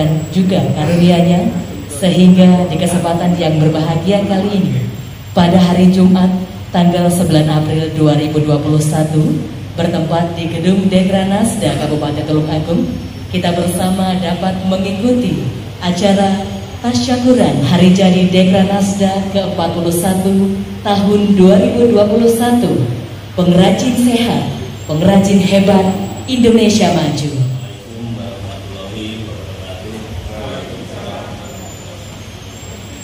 dan juga karunia-Nya, sehingga di kesempatan yang berbahagia kali ini, pada hari Jumat tanggal 9 April 2021, bertempat di Gedung Dekranasda Kabupaten Tulungagung, kita bersama dapat mengikuti acara Tasyakuran Hari Jadi Dekranasda ke-41 tahun 2021. Pengrajin sehat, pengrajin hebat, Indonesia maju.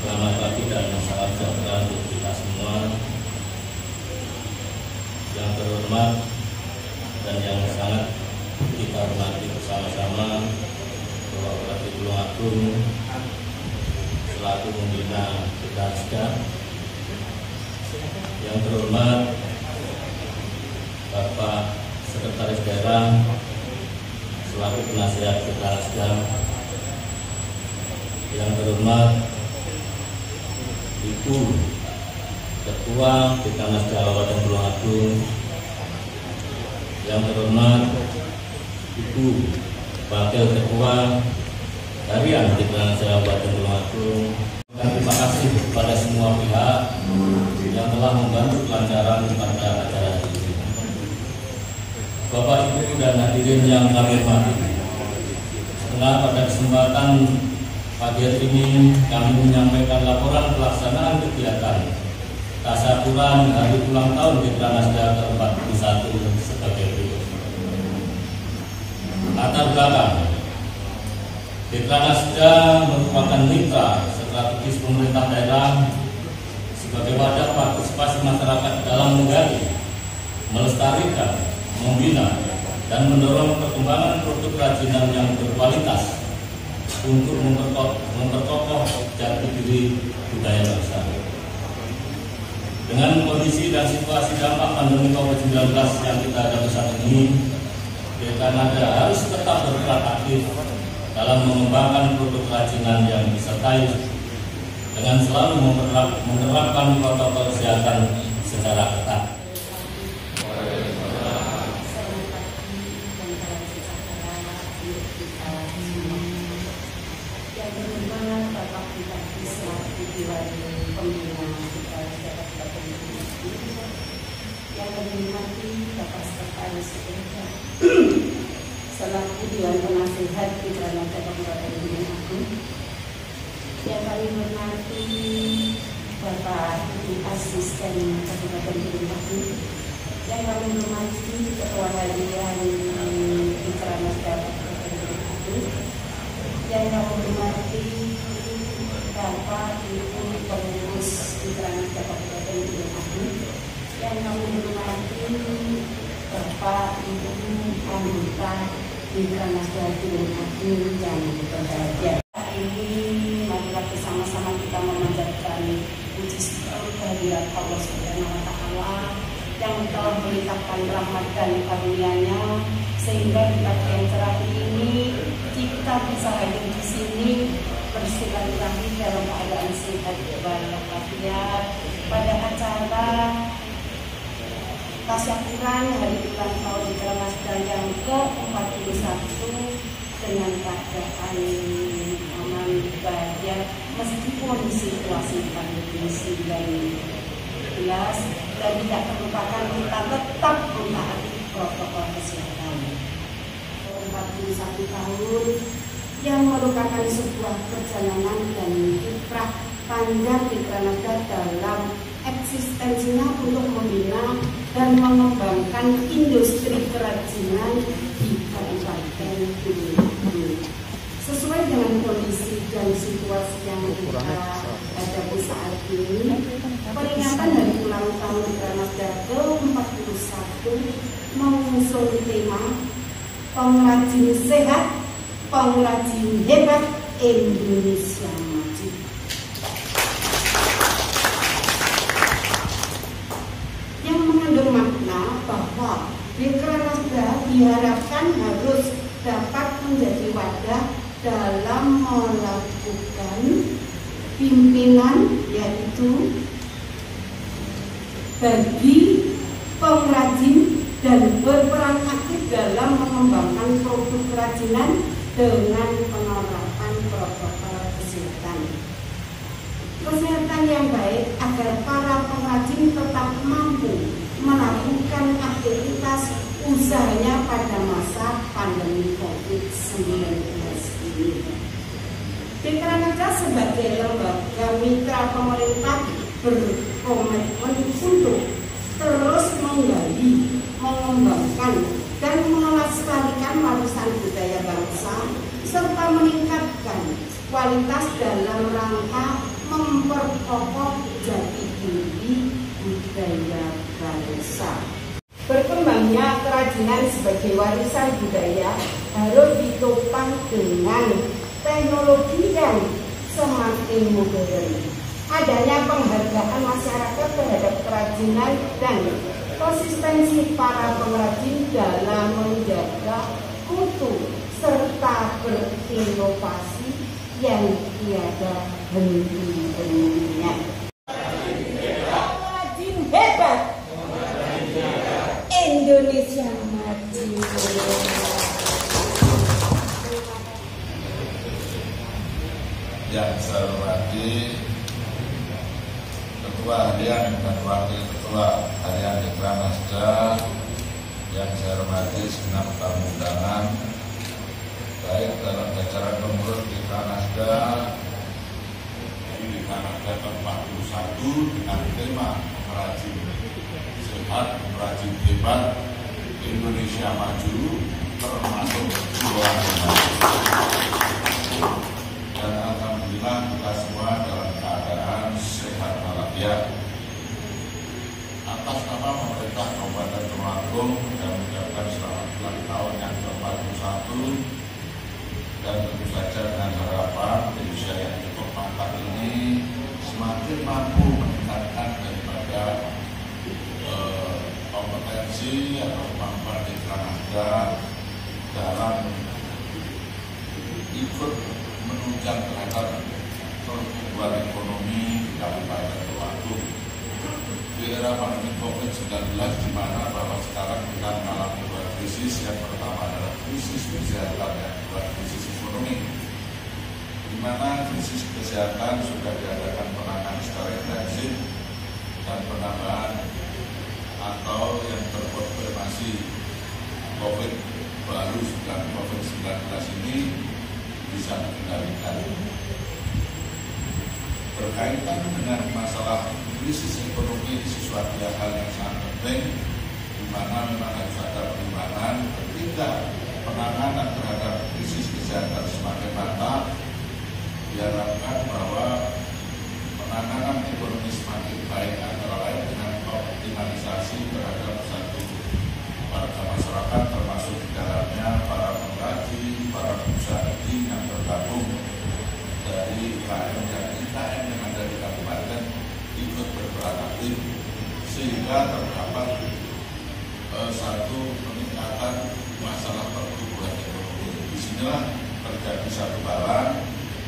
Selamat pagi dan salam sejahtera untuk kita semua. Yang terhormat dan yang sangat kita hormati bersama-sama Bapak Bupati Tulungagung selaku pembina Dekranasda. Yang terhormat Bapak Sekretaris Daerah selaku penasihat Dekranasda. Yang terhormat Ibu Ketua Dekranasda Kabupaten Tulungagung. Yang terhormat Ibu Wakil Ketua Harian Dekranasda Kabupaten Tulungagung. Terima kasih kepada semua pihak yang telah membantu kelancaran pada acara ini. Bapak Ibu dan hadirin yang kami hormati, setelah pada kesempatan pagi hari ini kami menyampaikan laporan pelaksanaan kegiatan tasyakuran hari ulang tahun Dekranasda ke-41 sebagai berikut. Latar belakang: Dekranasda merupakan mitra strategis pemerintah daerah sebagai wadah partisipasi masyarakat dalam menggali, melestarikan, membina, dan mendorong perkembangan produk kerajinan yang berkualitas untuk memperkokoh jati diri budaya bangsa. Dengan kondisi dan situasi dampak pandemi COVID-19 yang kita hadapi saat ini, Dekranasda harus tetap berperan aktif dalam mengembangkan produk kerajinan yang disertai dengan selalu menerapkan protokol kesehatan secara ketat. Yang menikmati Bapak Sekretaris Daerah selaku Dewan Penasihat Dekranasda Kabupaten Tulungagung, yang kami hormati Bapak Ibu Asisten Kabupaten Tulungagung, yang kami hormati Ketua Harian Dekranasda Kabupaten Tulungagung, yang kami hormati Bapak Ibu Pengurus Dekranasda Kabupaten Tulungagung, yang kami hormati Bapak Ibu anggota Dekranasda Tulungagung yang berbahagia. Ini marilah bersama-sama kita memanjatkan puji syukur kehadirat Allah Subhanahu wa Ta'ala yang telah melimpahkan rahmat dan karunia-Nya sehingga di pagi yang cerah ini kita bisa hadir di sini bersilaturahmi dalam keadaan sehat walafiat pada acara tasyakuran hari ulang tahun Dekranasda yang ke-41 dengan keadaan aman bahagia meskipun situasi pandemi 19 dan tidak terlupakan kita tetap mentaati protokol kesehatan. 41 tahun yang merupakan sebuah perjalanan dan kiprah panjang Dekranasda dalam eksistensinya untuk membina dan mengembangkan industri kerajinan di Kabupaten Tulungagung. Sesuai dengan kondisi dan situasi yang kita hadapi saat ini, peringatan hari ulang tahun Dekranasda ke-41 mengusung tema pengrajin sehat, pengrajin hebat, Indonesia maju. Yang mengandung makna bahwa Dekranasda diharapkan harus dapat menjadi wadah dalam melakukan pimpinan, yaitu bagi pengrajin dan berperan aktif dalam mengembangkan produk kerajinan dengan penerapan kesehatan yang baik agar para pengrajin tetap mampu melakukan aktivitas usahanya pada masa pandemi COVID-19 ini. Dekranasda sebagai lembaga mitra pemerintah berkomitmen untuk terus menggali, mengembangkan, dan melestarikan warisan budaya bangsa serta meningkatkan kualitas dalam rangka memperkokoh jati diri budaya bangsa. Berkembangnya kerajinan sebagai warisan budaya harus ditopang dengan teknologi yang semakin modern. Adanya penghargaan masyarakat terhadap kerajinan dan konsistensi para pengrajin dalam menjaga mutu serta berinovasi yang tiada henti-hentinya. Pengrajin hebat, Indonesia maju. Yang saya hormati Ketua Harian dan Wakil Ketua Harian Dekranasda, yang saya hormati segenap tamu undangan, baik dalam jajaran pengurus Dekranasda ke-41 dengan tema Pengrajin Sehat, Pengrajin Hebat, Indonesia Maju, termasuk Jawa Tengah. Dan alhamdulillah kita semua dalam keadaan sehat walafiat. Atas nama pemerintah Kabupaten Tulungagung dan mengucapkan selamat ulang tahun yang ke-41, dan tentu saja dengan harapan di usia yang cukup matang ini semakin mampu meningkatkan daripada kompetensi atau kemampuan Dekranasda dalam ikut menunjang terhadap pertumbuhan ekonomi di Kabupaten Tulungagung. Di era pandemi COVID-19 di mana bahwa sekarang kita mengalami dua krisis, yang pertama adalah krisis kesehatan, yang kedua krisis ekonomi, di mana krisis kesehatan sudah diadakan penanganan secara intensif dan penambahan atau yang terkonfirmasi COVID baru COVID-19 ini bisa dikendalikan. Berkaitan dengan masalah krisis ekonomi, sesuatu hal yang sangat penting, di mana memang harus ada perubahan ketika penanganan terhadap krisis kesehatan semakin mantap. Diharapkan bahwa penanganan ekonomi semakin baik, antara lain dengan optimalisasi terhadap satu warga masyarakat, termasuk di dalamnya para pengrajin, para pengusaha yang tergabung dari UKM dan IKM yang ada di kabupaten ikut berperan aktif, sehingga terdapat satu peningkatan masalah pertumbuhan ekonomi. Disinilah terjadi satu balan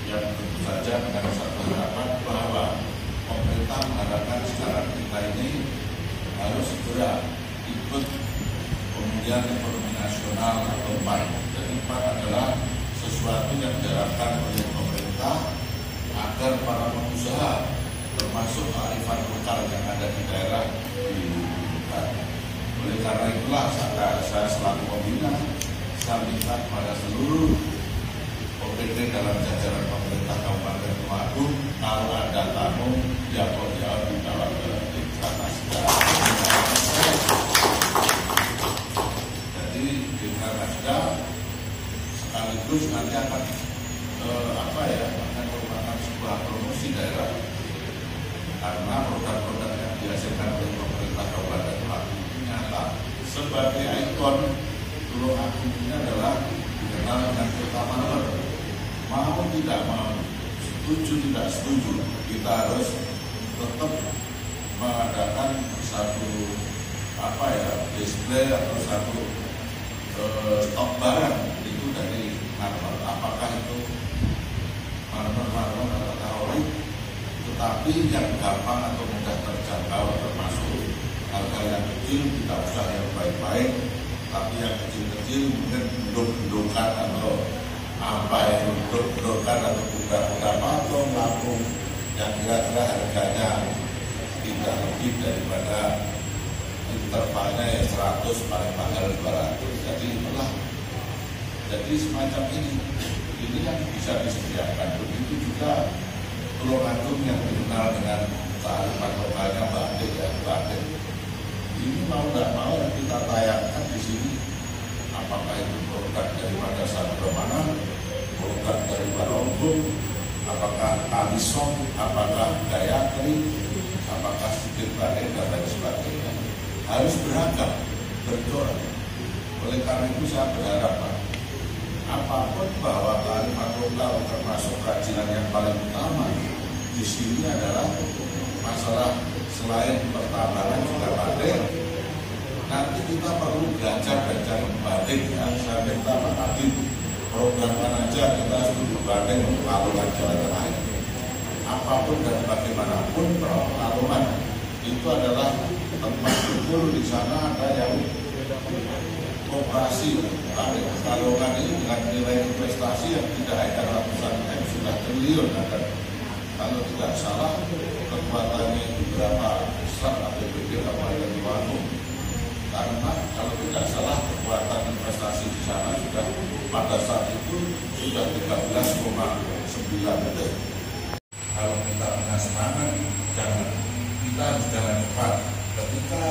yang tentu saja dengan satu harapan bahwa pemerintah mengharapkan sekarang kita ini harus segera ikut pemulihan ekonomi nasional atau PAN. Jadi PAN adalah sesuatu yang diharapkan oleh pemerintah agar para pengusaha termasuk kearifan lokal yang ada di daerah dibutuhkan. Oleh karena itulah saya selaku pembina, saya minta kepada seluruh OPD dalam jajaran pemerintah Kabupaten Tulungagung, kalau ada tamu yang jauh di dalam Dekranasda. Jadi Dekranasda sekaligus nanti akan akan merupakan sebuah promosi daerah, karena produk-produk yang dihasilkan oleh pemerintah Kabupaten Tulungagung ini nyata sebagai ikon Tulungagung ini adalah dikenal dengan kota Maler. Mau tidak mau, setuju tidak setuju, kita harus tetap mengadakan satu display atau satu stok barang itu dari marmer, apakah itu marmer atau kaolit, tetapi yang gampang atau mudah terjangkau, termasuk hal-hal yang kecil tidak usah yang baik-baik, tapi yang kecil-kecil mungkin bendung-bendungkan atau bendung-bendungkan atau buka-buka patung, lampu yang kira-kira harganya tidak lebih daripada intervalnya ya 100, paling mahal 200. Jadi itulah, jadi semacam ini yang bisa disediakan. Begitu juga Tulungagung yang dikenal dengan kearifan lokalnya batik ya, batik. Ini mau nggak mau kita tayangkan di sini. Apakah itu produk daripada Sabromana, produk dari Barongsung, apakah Kalisong, apakah Gayatri, apakah sedikit batik dan lain sebagainya. Harus beragam, bercorak. Oleh karena itu saya berharap apapun bahwa kearifan lokal termasuk kerajinan yang paling utama di sini adalah masalah selain pertambangan juga batik. Nanti kita perlu belajar batik ya. Saya minta Pak Habib programkan aja kita studi batik untuk Pekalongan Jawa Tengah ini. Apapun dan bagaimanapun Pekalongan itu adalah tempat kumpul. Di sana ada yang operasi batik Pekalongan ini dengan nilai investasi yang tidak hanya ratusan M, sudah triliun. Kalau tidak salah kekuatannya berapa besar APBD Kabupaten Tulungagung. Karena kalau tidak salah kekuatan investasi di sana sudah pada saat itu sudah 13,9 miliar. Kalau kita punya semangat, kita harus jalan cepat. Ketika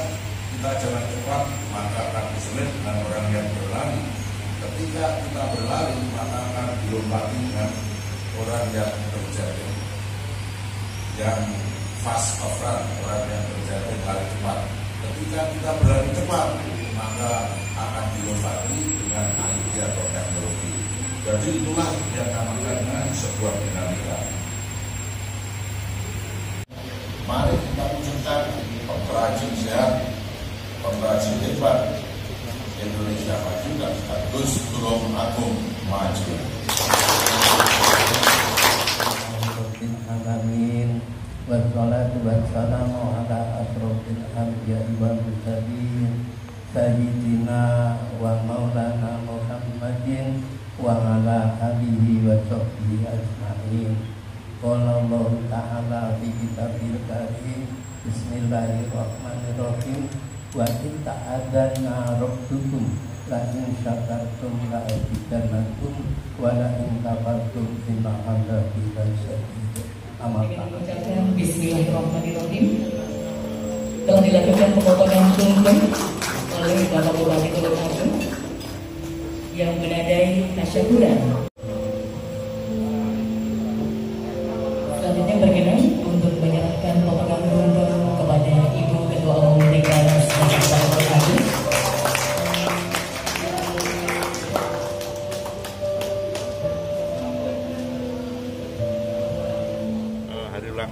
kita jalan cepat, maka akan diselit dengan orang yang berlari. Ketika kita berlari, maka akan dilompati dengan orang yang terjatuh, yang fast of run, orang yang terjatuh lari cepat. Ketika kita berlari cepat, maka akan dilompati dengan IT atau teknologi. Jadi itulah yang namanya sebuah dinamika. Mari kita wujudkan pengrajin sehat, pengrajin hebat, Indonesia maju dan sekaligus Tulungagung maju. Amin. Wassalatu wassalamu ala asrofil anbiya'i wal mursalin sayyidina wa maulana Muhammadin wa ala alihi wa sahbihi ajma'in. Qala Allah ta'ala fi kitabil karim. Bismillahirrahmanirrahim. Wa in ta'adzana rabbukum la in syakartum la azidannakum wa la in kafartum inna 'adzabi lasyadid. Dengan mengucapkan Bismillahirrahmanirrahim, telah dilakukan pemotongan tumpeng oleh Bapak Bupati Tulungagung yang menandai tasyakuran. Selanjutnya berkenan untuk menyerahkan potongan tumpeng kepada Ibu Ketua Umum Dekranasda Kabupaten Tulungagung.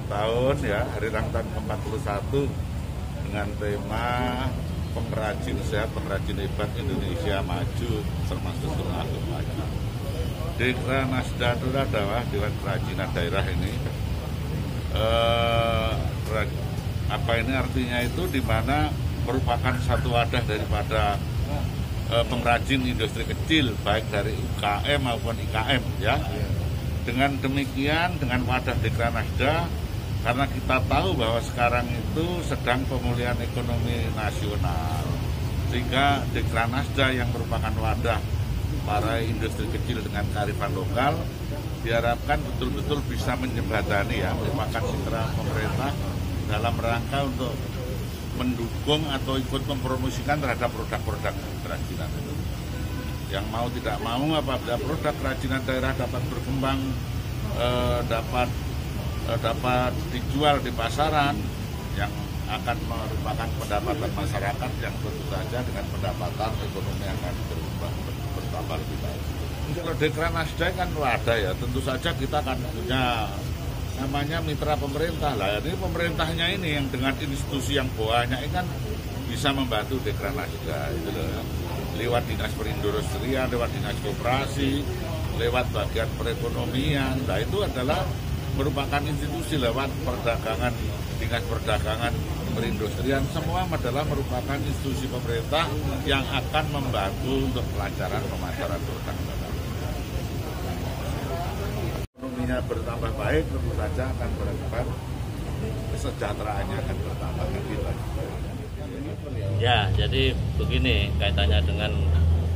Tahun ya, hari ulang tahun ke-41 dengan tema pengrajin sehat, pengrajin hebat Indonesia maju, termasuk Tulungagung maju. Dekranasda itu adalah Dewan Kerajinan Daerah ini. Apa ini artinya itu, di mana merupakan satu wadah daripada pengrajin industri kecil, baik dari UKM maupun IKM ya. Dengan demikian, dengan wadah Dekranasda, karena kita tahu bahwa sekarang itu sedang pemulihan ekonomi nasional, sehingga Dekranasda yang merupakan wadah para industri kecil dengan kearifan lokal diharapkan betul-betul bisa menjembatani ya, merupakan mitra pemerintah dalam rangka untuk mendukung atau ikut mempromosikan terhadap produk-produk kerajinan itu. Yang mau tidak mau apabila produk kerajinan daerah dapat berkembang, dapat dijual di pasaran, yang akan merupakan pendapatan masyarakat yang tentu saja dengan pendapatan ekonomi akan bertambah lebih baik. Kalau Dekranasda kan ada ya, tentu saja kita akan punya namanya mitra pemerintah lah. Ini pemerintahnya ini yang dengan institusi yang banyak ini kan bisa membantu Dekranasda itu loh. Lewat dinas perindustrian, lewat dinas koperasi, lewat bagian perekonomian. Nah itu adalah merupakan institusi lewat perdagangan, dinas perdagangan, perindustrian, semua adalah merupakan institusi pemerintah yang akan membantu untuk kelancaran pemasaran produk. Ekonominya usahanya bertambah baik, tentu saja akan berakibat kesejahteraannya akan bertambah gitu. Ya, jadi begini kaitannya dengan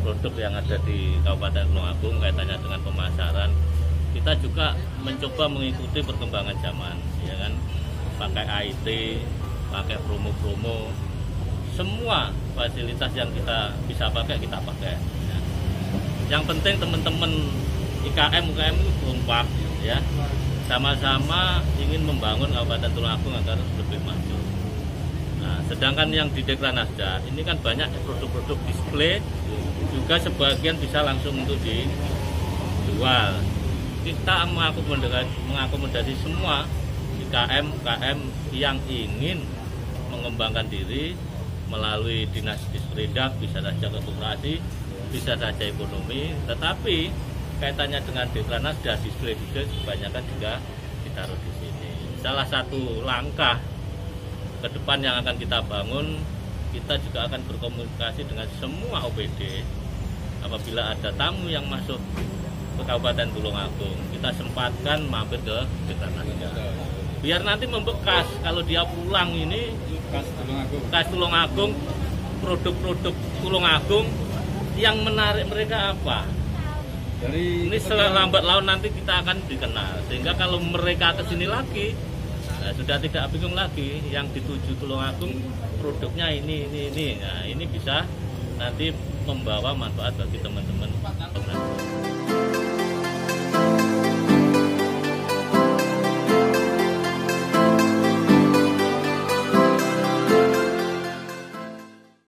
produk yang ada di Kabupaten Tulungagung, kaitannya dengan pemasaran, kita juga mencoba mengikuti perkembangan zaman, ya kan? Pakai IT, pakai promo-promo, semua fasilitas yang kita bisa pakai kita pakai. Ya. Yang penting teman-teman UKM itu kompak, ya, sama-sama ingin membangun Kabupaten Tulungagung agar lebih maju. Nah, sedangkan yang di Dekranasda ini kan banyak produk-produk display, juga sebagian bisa langsung untuk dijual. Kita mengakomodasi semua UKM yang ingin mengembangkan diri melalui dinas disperindak, bisa saja koperasi, bisa saja ekonomi, tetapi kaitannya dengan Dekranasda display kebanyakan juga ditaruh di sini. Salah satu langkah ke depan yang akan kita bangun, kita juga akan berkomunikasi dengan semua OPD. Apabila ada tamu yang masuk ke Kabupaten Tulungagung, kita sempatkan mampir ke Dekranasda. Biar nanti membekas, kalau dia pulang ini khas Tulungagung, produk-produk Tulungagung yang menarik mereka apa? Ini selambat laun nanti kita akan dikenal, sehingga kalau mereka kesini lagi, nah, sudah tidak bingung lagi yang dituju Tulungagung produknya ini. Nah, ini bisa nanti membawa manfaat bagi teman-teman.